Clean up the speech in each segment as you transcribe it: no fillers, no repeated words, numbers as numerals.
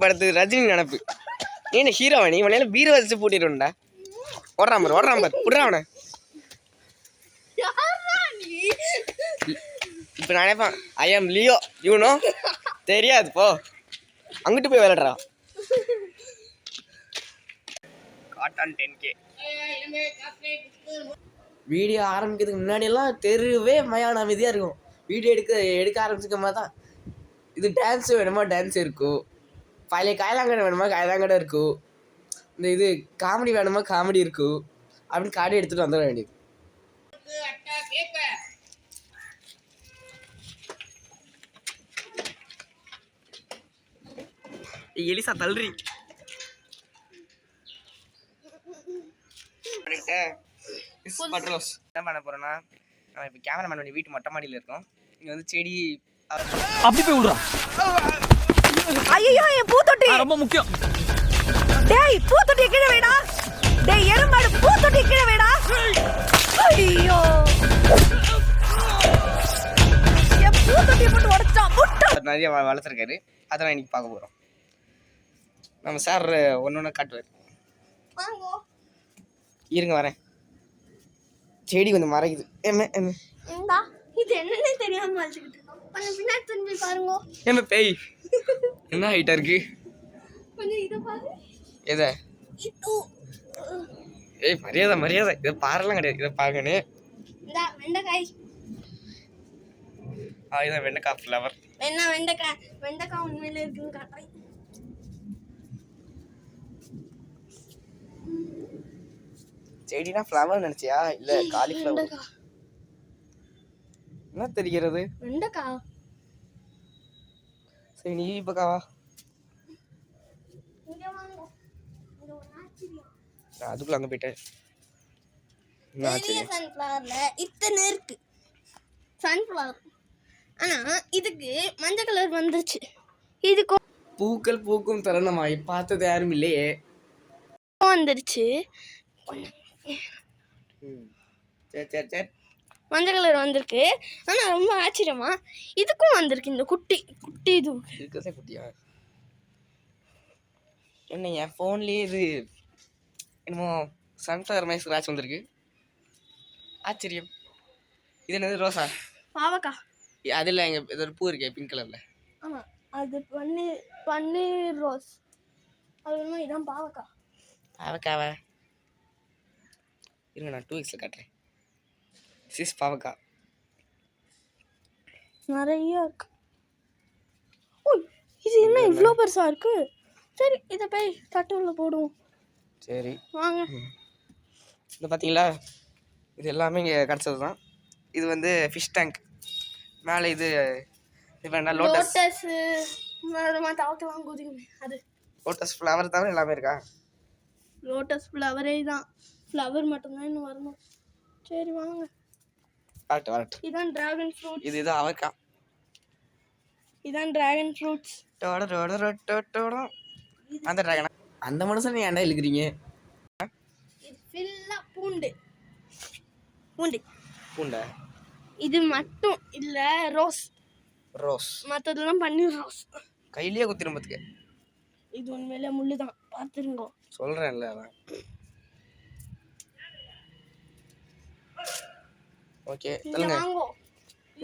படத்து ரஜினி நினப்பு. நீ என்ன ஹீரோவா? நீ உன்னையில பீரோ வச்சு பூட்டிடும்டா. ஓடுறான் பாரு புடுறான் அவனை. இப்போ நான் நினைப்பேன் ஐ ஆம் லியோ யூனோ. தெரியாது போ, அங்கிட்டு போய் விளையாடுறா. Cotton 10K. வீடியோ ஆரம்பிக்கிறதுக்கு முன்னாடியெல்லாம் தெருவே மயான அமைதியாக இருக்கும். வீடியோ எடுக்க ஆரம்பிச்சிக்க மாதிரி தான். இது டான்ஸ் வேணுமா டான்ஸ் இருக்கும், பழைய காயலாங்கடை வேணுமா காயலாங்கடை இருக்கும், இந்த இது காமெடி வேணுமா காமெடி இருக்கும். அப்படின்னு கார்டு எடுத்துகிட்டு வந்துட வேண்டியது. எலிசா தள்ளுறி என்ன பண்ண போறோம்னா, நம்ம இப்போ கேமராமேன் பண்ணி வீட்டு மொட்டை மாடியில் இருக்கோம். இங்கே வந்து செடி அப்படி போய் விடுறான். ஐயோ என் பூத்தொட்டி ரொம்ப முக்கியம். டேய் பூத்தொட்டி கீழே வைடா. டேய் எருமாடு பூத்தொட்டி கீழே வைடா. ஐயோ என் பூத்தொட்டி போட்டு உடைச்சான் முட்டை. நிறைய வளர்த்துருக்காரு. அதெல்லாம் இன்னைக்கு பார்க்க போகிறோம். நம்ம சார் ஒன்று காட்டுவார். இருங்க வரேன். செடி கொஞ்சம் மறைக்குது. இது என்னன்னு தெரியாம வச்சுக்கிட்டு இருக்கோம். பின்னாடி திரும்பி பாருங்க. ஏமா பேய் என்ன ஹைட்டா இருக்கு. கொஞ்சம் இதை பாரு. எதை? ஏய் மரியாதை இதை பாரெல்லாம் கிடையாது. இதை பாருங்கன்னு. வெண்டைக்காய். இதான் வெண்டைக்காய் ஃப்ளவர். வெண்டைக்காய் உண்மையில இருக்குன்னு காட்டுறேன். செடினா ஃப்ளவர் நினைச்சியா? இல்ல காலிஃப்ளவர். என்ன தெரிகிறது? வெண்டைக்காய். சரி நீ பக்காவா. அதுக்குள்ள அங்க போயிட்டேன். சன்ஃப்ளவர்ல இத்தனை இருக்கு சன்ஃப்ளவர். ஆனா இதுக்கு மஞ்சள் கலர் வந்துருச்சு. இதுக்கு பூக்கள் பூக்கும் தருணமாய் பார்த்தது யாரும் இல்லையே. வந்துருச்சு. சரி மஞ்சள் கலர் வந்திருக்கு. ஆனா ரொம்ப ஆச்சரியமா இதுக்கும் வந்திருக்கு. இந்த குட்டி இது இருக்கிறதே குட்டியா? என்ன என் ஃபோன்லேயே இது என்னமோ சன்ஃப்ளவர் மாதிரி ஸ்க்ராட்ச் வந்திருக்கு. ஆச்சரியம். இது என்னது? ரோஸா? பாவக்காய். அதில் எங்கள் இது ஒரு பூ இருக்கே பிங்க் கலரில். ஆமாம் அது பன்னீர் ரோஸ். அது ஒன்றும் இதான் பாவக்காய். பாவக்காவா? இருங்க நான் 2xல காட்டுறேன். சிஸ் பாவக்காய் நிறைய இருக்கு. இது என்ன இவ்வளோ பெருசாக இருக்கு? சரி இதை போய் தட்டுல போடுவோம். சரி வாங்க. இது பார்த்தீங்களா? இது எல்லாமே இங்கே கிடச்சது தான். இது வந்து ஃபிஷ் டேங்க். மேலே இது வேணா லோட்டஸ் அது லோட்டஸ் ஃப்ளவர் தவிர எல்லாமே இருக்கா? லோட்டஸ் ஃப்ளவரே தான். ஃப்ளவர் மட்டும்தான் இன்னும் வரணும். சரி வாங்க. வரட்டு. இதான் டிராகன் ஃப்ரூட். இது அவரைக்காய். இதான் டிராகன் ஃப்ரூட்ஸ். அந்த டிராகனா? அந்த மனுஷன் ஏன்டா இழுக்கிறீங்க? இது ஃபுல்லா பூண்டு. பூண்டா? இது மட்டும் இல்ல ரோஸ். மற்றதெல்லாம் பன்னீர் ரோஸ். கையிலேயே குத்திரும் பார்த்துக்க. இது உண்மையிலே முள்ளு தான், பார்த்துருங்க. சொல்கிறேன்ல அதான். ஓகே சொல்லுங்க.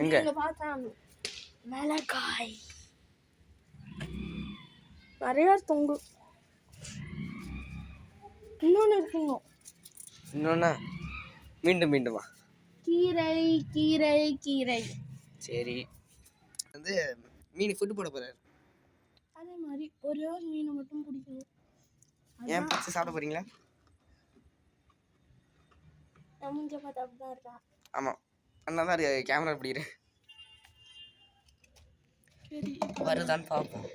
எங்க பார்த்தா மிளகாய் நிறைய தொங்கு. இன்னொன்று இருக்குங்க. இன்னொன்னா மீண்டுமா கீரை. சரி வந்து மீன் ஃபுட்டு போட போறாரு. அதே மாதிரி ஒரே ஒரு மீனை மட்டும் பிடிக்கணும். ஏன் பச்சை சாப்பிட போறீங்களா? மூஞ்ச பார்த்தா அப்படிதான் இருக்கா? ஆமாம் அண்ணா தான் கேமரா பிடிக்கிறேன். சரி வருதான்னு பார்ப்போம்.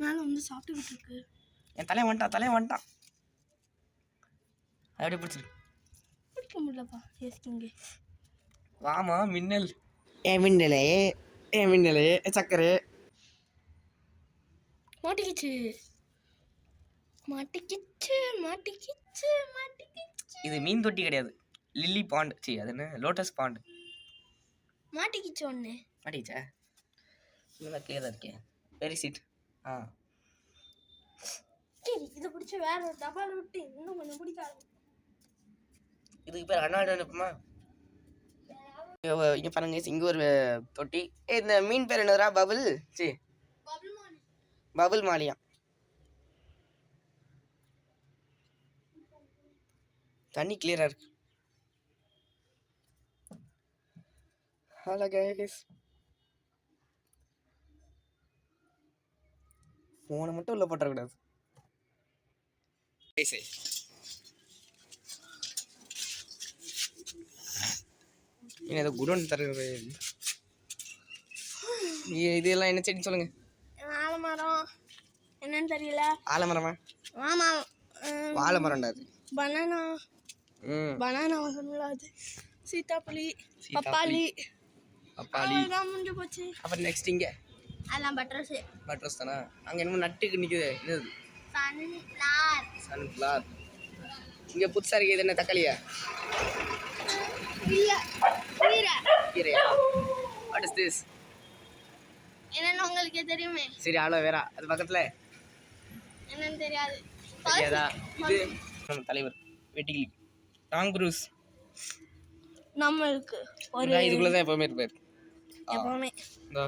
மேலே வந்து சாப்பிட்டுக்கிட்டு இருக்கு. என் தலையை வந்துட்டான். அப்படியே பிடிக்க முடியலப்பா. ஏசிக்கிங்க வாமா மின்னல். ஏன் மின்னலே சக்கரை மாட்டிக்கிச்சு. இது மீன் தொட்டி கிடையாது, லில்லி பாண்ட். சரி அது என்ன, லோட்டஸ் பாண்ட். மாட்டிக்கிச்சு ஒன்று. மாட்டிக்கிச்சா? நல்லா கிளியராக இருக்கேன். Very cheat. இதை பிடிச்சி வேற ஒரு டப்பால விட்டு இன்னும் கொஞ்சம் பிடிக்காது. இதுக்கு பேர் அண்ணாடு அனுப்புமா? இங்கே பாருங்க, இங்கே ஒரு தொட்டி. இந்த மீன் பேர் என்னதுரா? பபுள். சரி, பபுள் மாலியா. தண்ணி கிளியரா இருக்கு. ஹலோ கைஸ், ஃபோனை மட்டும் உள்ள போட்டக்கூடாது. ஏதோ குடோன் தருது. இதெல்லாம் என்ன செடின்னு சொல்லுங்க. ஆலமரம் என்னன்னு தெரியல. ஆலமரமா? ஆமா, வாழை மரம்டா அது. பனானா. பனானா அது. சீத்தாப்பழி, பப்பாளி. அவ்வளோதான் முடிஞ்சு போச்சு. அப்புறம் நெக்ஸ்ட் இங்கே அதெல்லாம் பட்டர்ஸ். பட்ரஸ் தானா? அங்கே என்னமோ நட்டுக்கு நிற்குது. என்னது? சன்ஃப்ளவர். இங்கே புதுசாக இருக்குது. இது என்ன, தக்காளியா? கீரையா? What is this? என்னன்னு உங்களுக்கே தெரியுமே. சரி, அலோவேரா. அது பக்கத்தில் என்னன்னு தெரியாது. தெரியாதா? இது நம்ம தலைவர் வெட்டிக்கிளி டாங் ப்ரூஸ். நம்மளுக்கு ஒரு இதுக்குள்ளே தான் எப்போவுமே இருப்பார். எப்பவுமே இந்த